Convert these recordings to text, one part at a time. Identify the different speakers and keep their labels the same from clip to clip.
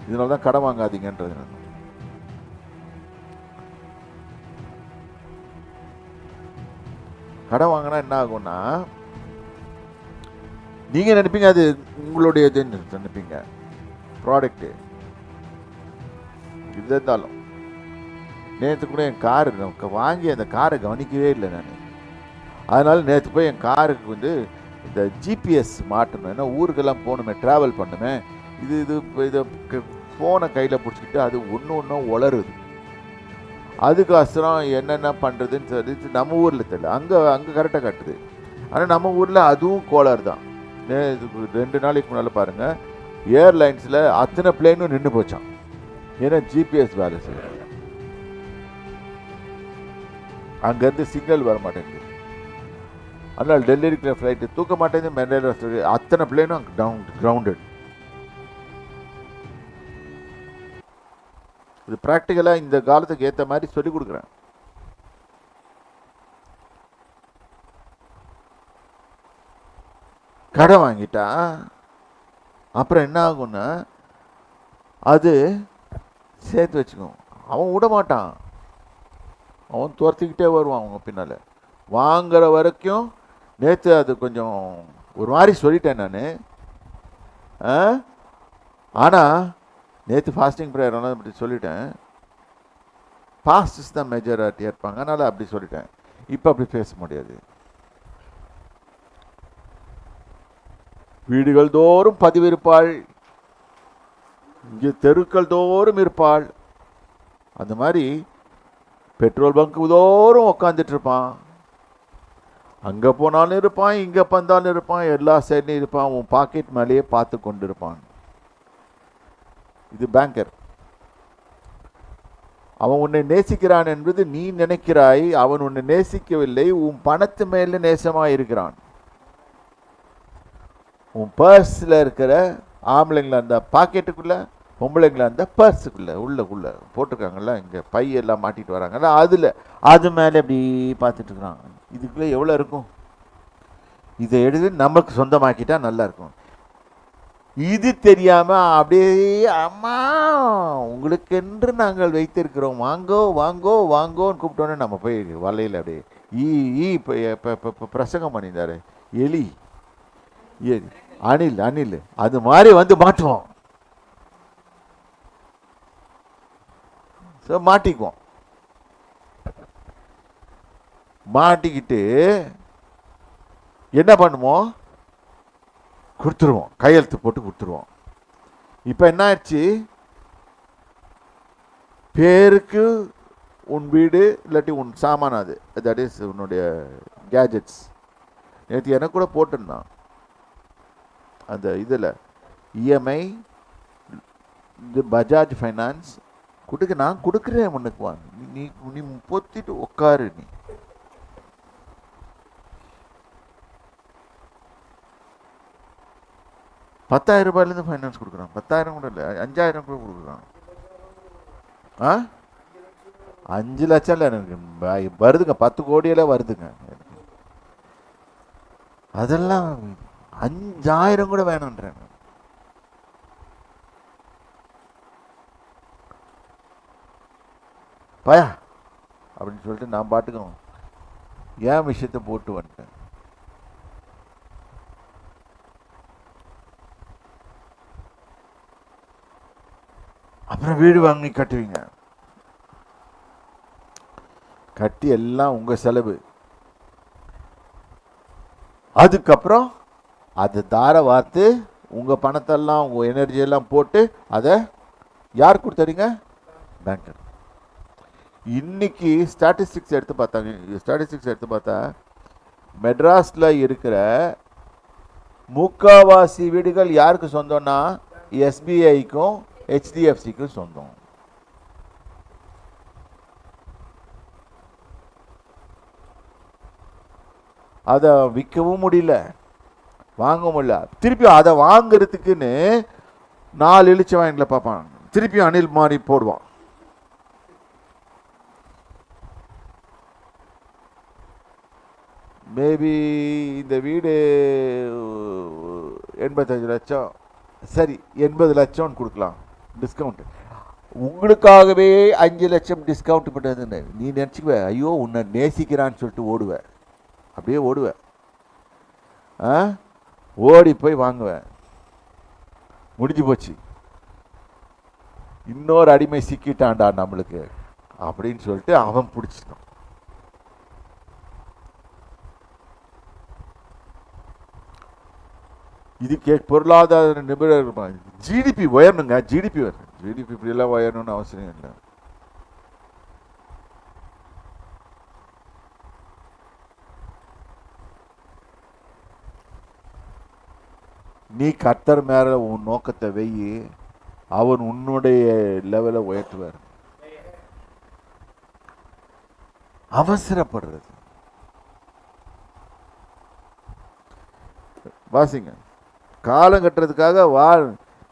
Speaker 1: இதனால தான் கடன் வாங்காதீங்கன்றது. கடன் வாங்கினா என்ன ஆகும்னா, நீங்க நினைப்பீங்க அது உங்களுடைய நினைப்பீங்க ப்ராடக்ட். இது இருந்தாலும் நேற்று கூட என் காரு வாங்கி அந்த காரை கவனிக்கவே இல்லை நான். அதனால நேற்று போய் என் காருக்கு வந்து இந்த ஜிபிஎஸ் மாட்டணும், ஏன்னா ஊருக்கெல்லாம் போகணுமே, ட்ராவல் பண்ணுமே. இதை ஃபோனை கையில் பிடிச்சிக்கிட்டு அது ஒன்றும் உளருது. அதுக்கோசரம் என்னென்ன பண்ணுறதுன்னு சொல்லிட்டு நம்ம ஊரில் தெரியல, அங்கே கரெக்டாக காட்டுது. ஆனால் நம்ம ஊரில் அதுவும் கோளாறு தான். 2 நாளைக்கு முன்னால் பாருங்கள், ஏர்லைன்ஸில் அத்தனை பிளேனும் நின்று போச்சான். ஏன்னா ஜிபிஎஸ் வேலை செய்யும், அங்கேருந்து சிக்னல் வர மாட்டேங்குது. அதனால் டெல்லி இருக்கிற ஃப்ளைட்டு தூக்க மாட்டேங்குது, மெட்ராஸ் அத்தனை பிளேனும் கிரவுண்டட். இது ப்ராக்டிக்கலாக இந்த காலத்துக்கு ஏற்ற மாதிரி சொல்லிக் கொடுக்குறேன். கடன் வாங்கிட்டா அப்புறம் என்ன ஆகும்னா, அது சேர்த்து வச்சுக்கும். அவன் விட மாட்டான், அவன் துரத்திக்கிட்டே வருவான் அவங்க பின்னால். வாங்குற வரைக்கும் நேற்று அது கொஞ்சம் ஒரு மாதிரி சொல்லிட்டேன் நான். ஆனால் நேற்று ஃபாஸ்டிங் ப்ரேயர் அப்படி சொல்லிட்டேன். பாஸ்டர்ஸ் தான் மெஜாரிட்டியாக இருப்பாங்க, அதனால் அப்படி சொல்லிட்டேன். இப்போ அப்படி பேச முடியாது. வீடுகள் தோறும் பதிவிருப்பாள், இங்கே தெருக்கள் தோறும் இருப்பாள். அந்த மாதிரி பெட்ரோல் பங்கு தோறும் உக்காந்துட்டு இருப்பான். அங்கே போனாலும் இருப்பான், இங்கே பந்தாலும் இருப்பான், எல்லா சைட்லையும் இருப்பான். உன் பாக்கெட் மேலேயே பார்த்து கொண்டு இருப்பான். இது பேங்கர். அவன் உன்னை நேசிக்கிறான் என்பது நீ நினைக்கிறாய், அவன் உன்னை நேசிக்கவில்லை, உன் பணத்து மேல நேசமாக இருக்கிறான். உன் பர்ஸில் இருக்கிற ஆம்பளைங்களா அந்த பாக்கெட்டுக்குள்ளே, பொம்பளைங்களா அந்த பர்ஸுக்குள்ளே உள்ளக்குள்ளே போட்டிருக்காங்கல்ல, இங்கே பையெல்லாம் மாட்டிட்டு வராங்கல்ல, அது மேலே அப்படி பார்த்துட்டு இருக்கிறான். இதுக்குள்ளே எவ்வளோ இருக்கும்? இதை எழுதி நமக்கு சொந்தமாக்கிட்டா நல்லா இருக்கும். இது தெரியாமல் அப்படியே அம்மா உங்களுக்கென்று நாங்கள் வைத்திருக்கிறோம், வாங்கோ வாங்கோ வாங்கோன்னு கூப்பிட்டோன்னே நம்ம போய் வலையில் அப்படியே இப்போ பிரசங்கம் பண்ணியிருந்தாரு, எலி அணில் அது மாதிரி வந்து மாட்டுவோம். மாட்டிக்குவோம். மாட்டிக்கிட்டு என்ன பண்ணுவோம்? கொடுத்துருவோம், கையெழுத்து போட்டு கொடுத்துருவோம். இப்போ என்ன ஆயிடுச்சு? பேருக்கு உன் வீடு இல்லாட்டி உன் சாமான், அது தட் இஸ் உன்னுடைய கேஜெட்ஸ். நேற்று எனக்கு கூட போட்டிருந்தான் அந்த இதில் இஎம்ஐ, இது பஜாஜ் ஃபைனான்ஸ் நான் கொடுக்குறேன் உனக்கு, நீ பொத்திட்டு உட்காரு. நீ ₹10,000 ஃபைனான்ஸ் கொடுக்குறான். 10,000 கூட இல்லை, 5,000 கூட கொடுக்குறான். 5 லட்சம் இல்லை எனக்கு வருதுங்க, 10 கோடியெல்லாம் வருதுங்க. அதெல்லாம் 5,000 கூட வேணும்ன்றேன். பயா அப்படின்னு சொல்லிட்டு நான் பாட்டுக்கும் ஏன் விஷயத்தை போட்டு வந்துட்டேன். அப்புறம் வீடு வாங்கி கட்டுவீங்க, கட்டி எல்லாம் உங்க செலவு. அதுக்கப்புறம் அது தார வார்த்து உங்க பணத்தெல்லாம் உங்க எனர்ஜியெல்லாம் போட்டு அதை யார் கொடுத்தறீங்க? பேங்கர். இன்னைக்கு ஸ்டாட்டிஸ்டிக்ஸ் எடுத்து பார்த்தா மெட்ராஸில் இருக்கிற முக்காவாசி வீடுகள் யாருக்கு சொந்தம்னா எஸ்பிஐக்கும் HDFCக்கும் சொந்தம். அதை விற்கவும் முடியல, வாங்கவும் முடியல. திருப்பி அதை வாங்கிறதுக்குன்னு 4 இழிச்ச வாங்கில பார்ப்பான், திருப்பி அணில் மாதிரி போடுவான். மேபி இந்த வீடு 85 லட்சம், சரி 80 லட்சம்னு கொடுக்கலாம். டிஸ்கவுண்ட். உங்களுக்காகவே 5 லட்சம் டிஸ்கவுண்ட் பண்ணுறதுன்னு நீ நினச்சிக்குவ. ஐயோ உன்னை நேசிக்கிறான்னு சொல்லிட்டு ஓடுவ, அப்படியே ஓடுவ. ஓடி போய் வாங்குவேன். முடிஞ்சு போச்சு. இன்னொரு அடிமை சிக்கிட்டான்டா நம்மளுக்கு அப்படின்னு சொல்லிட்டு அவன் பிடிச்சிட்டான். இது பொருளாதார நிபுணர். ஜிடிபி உயரணுங்க, ஜிடிபி வரும். ஜிடிபி இப்படியெல்லாம் உயரணும்னு அவசியம் இல்லை. நீ கர்த்தர் மேல உன் நோக்கத்தை வெயி, அவன் உன்னுடைய லெவலை உயர்த்துவார். அவசரப்படுறது. வாசிங்க. காலம் கட்டுறதுக்காக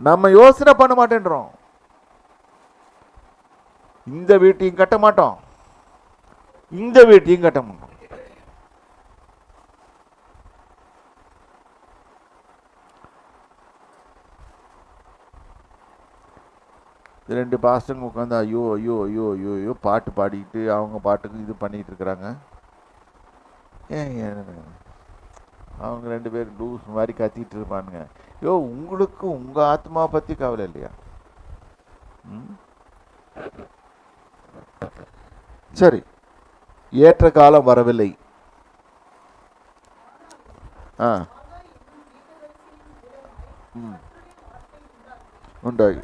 Speaker 1: நம்ம யோசனை பண்ண மாட்டேன்றோம். இந்த வீட்டையும் கட்ட மாட்டோம், இந்த வீட்டையும் கட்ட மாட்டோம். ரெண்டு பாஸ்டருங்க உட்காந்து ஐயோ ஐயோ ஐயோ ஐயோ ஐயோ பாட்டு பாடிக்கிட்டு அவங்க பாட்டுக்கு இது பண்ணிட்டு இருக்கிறாங்க. அவங்க 2 பேரும் லூஸ் மாதிரி கத்திட்டு இருப்பானுங்க. ஐயோ உங்களுக்கு உங்க ஆத்மா பத்தி கவலை இல்லையா? சரி, ஏற்ற காலம் வரவில்லை. உண்டாகி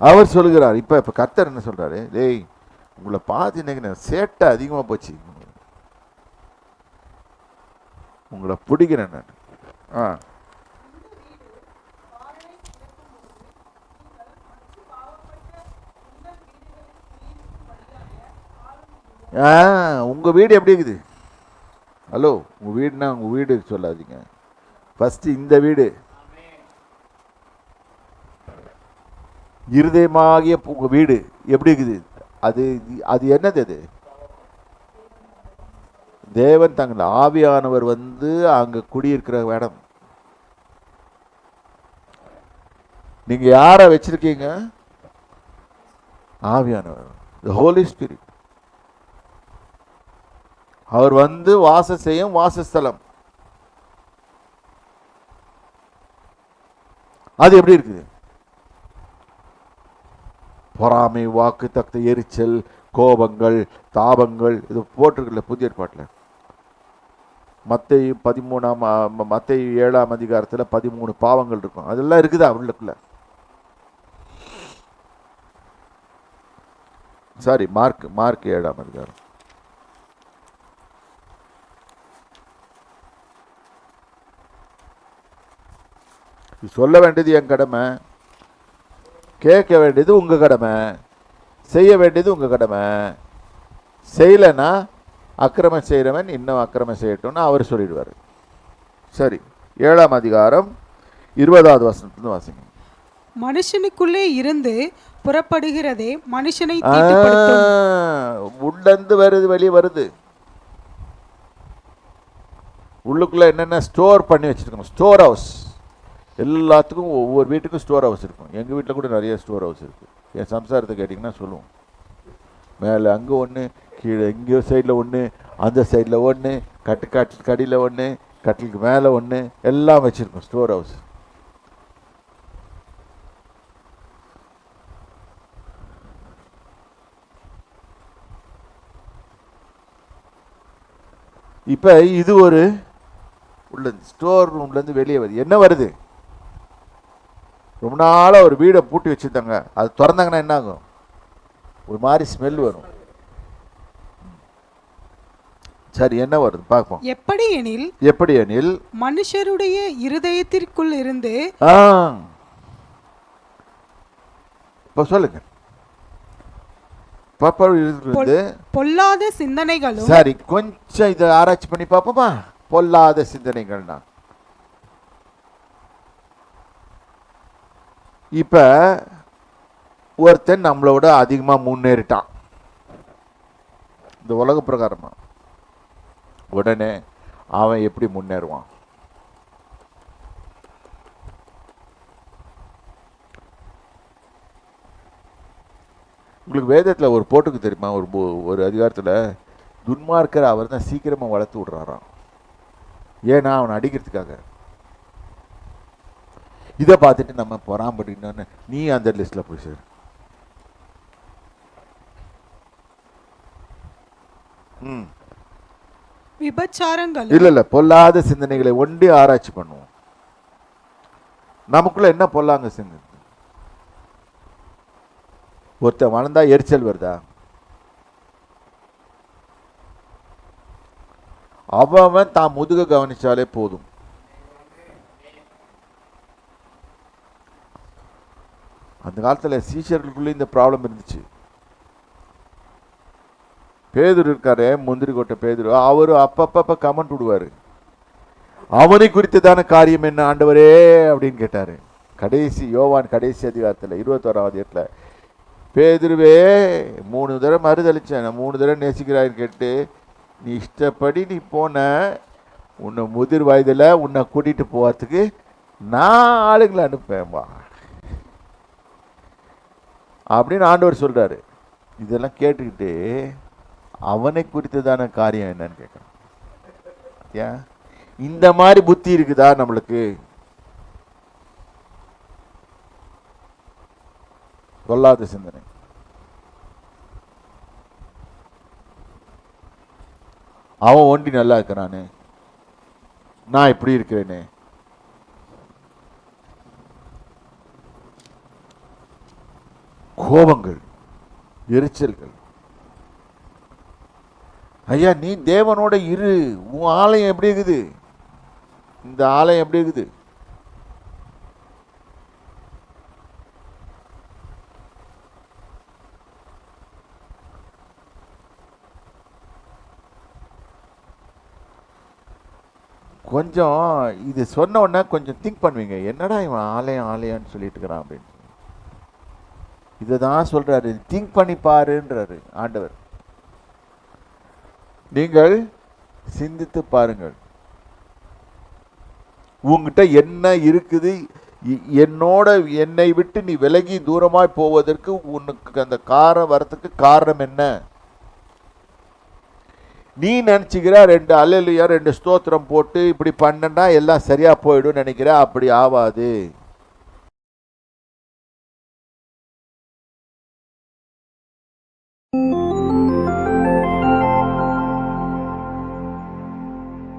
Speaker 1: அவர் சொல்லுகிறார். இப்ப கர்த்தர் என்ன சொல்றாரு? டேய் உங்களை பார்த்து இன்னைக்கு சேட்டை அதிகமா போச்சு, உங்களை பிடிக்கிறேன் நான். உங்க வீடு எப்படி இருக்குது? ஹலோ, உங்க வீடுனா உங்க வீடு சொல்லாதீங்க, ஃபர்ஸ்ட் இந்த வீடு. இருதயமாகிய உங்க வீடு எப்படி இருக்குது? அது என்னது? அது தேவன் தங்கள் ஆவியானவர் வந்து அங்க குடியிருக்கிற இடம். நீங்க யார வச்சிருக்கீங்க? ஆவியானவர், the Holy Spirit. அவர் வந்து வாசம் செய்யும் வாசஸ்தலம். அது எப்படி இருக்குது? பொறாமை, வாக்கு தக்க எரிச்சல், கோபங்கள், தாபங்கள், இது போட்டிருக்கல புதிய ஏற்பாட்டில். மத்தேயு 7ஆம் அதிகாரத்தில் 13 பாவங்கள் இருக்கும். அதெல்லாம் இருக்குதா உள்ளுக்குள்ள? சாரி, மார்க் 7ஆம் அதிகாரம். சொல்ல வேண்டியது என் கடமை, கேட்க வேண்டியது உங்க கடமை, செய்ய வேண்டியது உங்க கடமை. செய்யலைன்னா அக்கிரமம் செய்கிறவன் இன்னும் அக்கிரமம் செய்யட்டும்னு அவர் சொல்லிடுவார். சரி, 7ஆம் அதிகாரம் 20வது வசனத்துல வாசிங்க.
Speaker 2: மனுஷனுக்குள்ளே இருந்து புறப்படுகிறதே மனுஷனை தீட்டுப்படுத்தும்.
Speaker 1: உள்ளந்து வருது, வெளியே வருது. உள்ளுக்குள்ள என்னென்ன ஸ்டோர் பண்ணி வச்சிருக்கணும்? Store house. எல்லாத்துக்கும் ஒவ்வொரு வீட்டுக்கும் ஸ்டோர் ஹவுஸ் இருக்கும். எங்கள் வீட்டில் கூட நிறைய ஸ்டோர் ஹவுஸ் இருக்குது. என் சம்சாரத்தை கேட்டிங்கன்னா சொல்லுவோம். மேலே அங்கே ஒன்று, கீழே இங்கே சைடில் ஒன்று, அந்த சைடில் ஒன்று, கடியில் ஒன்று, கட்டிலுக்கு மேலே ஒன்று, எல்லாம் வச்சுருக்கோம் ஸ்டோர் ஹவுஸ். இப்போ இது ஒரு உள்ள ஸ்டோர் ரூம்லேருந்து வெளியே வருது. என்ன வருது? ரொம்ப நாளாக ஒரு வீடை பூட்டி வச்சுருந்தாங்க, அது திறந்தாங்கன்னா என்ன ஆகும்? ஒரு மாதிரி ஸ்மெல் வரும். சரி, என்ன வருது பார்ப்போம். எப்படி எனில்
Speaker 2: மனுஷருடைய இருதயத்திற்குள் இருந்து.
Speaker 1: இப்போ சொல்லுங்க.
Speaker 2: பொல்லாத சிந்தனைகளும்.
Speaker 1: சரி, கொஞ்சம் இதை ஆராய்ச்சி பண்ணி பார்ப்போமா? பொல்லாத சிந்தனைகள்னா இப்ப ஒருத்தன் நம்மளோட அதிகமா முன்னேறிட்டான் இந்த உலக பிரகாரமா. உடனே அவன் எப்படி முன்னேறுவான்? உங்களுக்கு வேதத்தில் ஒரு போட்டுக்கு தெரியுமா, ஒரு அதிகாரத்தில் துன்மார்க்கரை அவர் தான் சீக்கிரமாக வளர்த்து விடுறாராம். ஏன்னா அவனை அடிக்கிறதுக்காக. இதை பார்த்துட்டு நம்ம பொறாம்படினோன்னு நீ அந்த லிஸ்ட்டில் போய் சேரு.
Speaker 2: விபச்சாரங்களும்
Speaker 1: இல்ல பொல்லாத சிந்தனைகளை ஒண்டி ஆராய்ச்சி பண்ணுவோம். நமக்குள்ள என்ன பொல்லாங்க சிந்தனை? ஒருத்தன் வளர்ந்தா எரிச்சல் வருதா? அவன் தான் முதுக கவனிச்சாலே போதும். அந்த காலத்துல சீஷர்களுக்குள்ள இந்த ப்ராப்ளம் இருந்துச்சு. பேதுரு இருக்காரு, முந்திரி கொட்டை பேதுரு, அவரு அப்பப்ப கமெண்ட் விடுவாரு. அவனை குறித்ததான காரியம் என்ன ஆண்டவரே அப்படின்னு கேட்டாரு. கடைசி யோவான் கடைசி அதிகாரத்தில் 21 பேதுருவே 3 தடவை மறுதளிச்சேன், 3 தடவை நேசிக்கிறாயின்னு கேட்டு நீ இஷ்டப்படி நீ போன, உன்னை முதிர் வயதில் உன்னை கூட்டிட்டு போகிறதுக்கு நான் ஆளுங்களை அனுப்பேன்பா அப்படின்னு ஆண்டவர் சொல்றாரு. இதெல்லாம் கேட்டுக்கிட்டு அவனை குறித்ததான காரியம் என்னன்னு கேட்கணும். ஏன் இந்த மாதிரி புத்தி இருக்குதா நம்மளுக்கு? கொல்லாத சிந்தனை. அவன் ஒண்டி நல்லா இருக்கிறானே, நான் இப்படி இருக்கிறேனே. கோபங்கள், எரிச்சல்கள். ஐயா நீ தேவனோட இரு. உன் ஆலயம் எப்படி இருக்குது? இந்த ஆலயம் எப்படி இருக்குது? கொஞ்சம் இது சொன்ன உடனே கொஞ்சம் திங்க் பண்ணுவீங்க, என்னடா இவன் ஆலயம் ஆலயம்னு சொல்லிட்டு இருக்கிறான் அப்படின்னு. இதை தான் சொல்றாரு, திங்க் பண்ணி பாருன்றாரு ஆண்டவர். நீங்கள் சிந்தித்து பாருங்கள், உங்ககிட்ட என்ன இருக்குது? என்னை விட்டு நீ விலகி தூரமாய் போவதற்கு உனக்கு அந்த காரணம் வரத்துக்கு காரணம் என்ன? நீ நினைச்சுக்கிற 2 அல்லேலூயா 2 ஸ்தோத்திரம் போட்டு இப்படி பண்ணா எல்லாம் சரியா போயிடும் நினைக்கிற. அப்படி ஆவாது.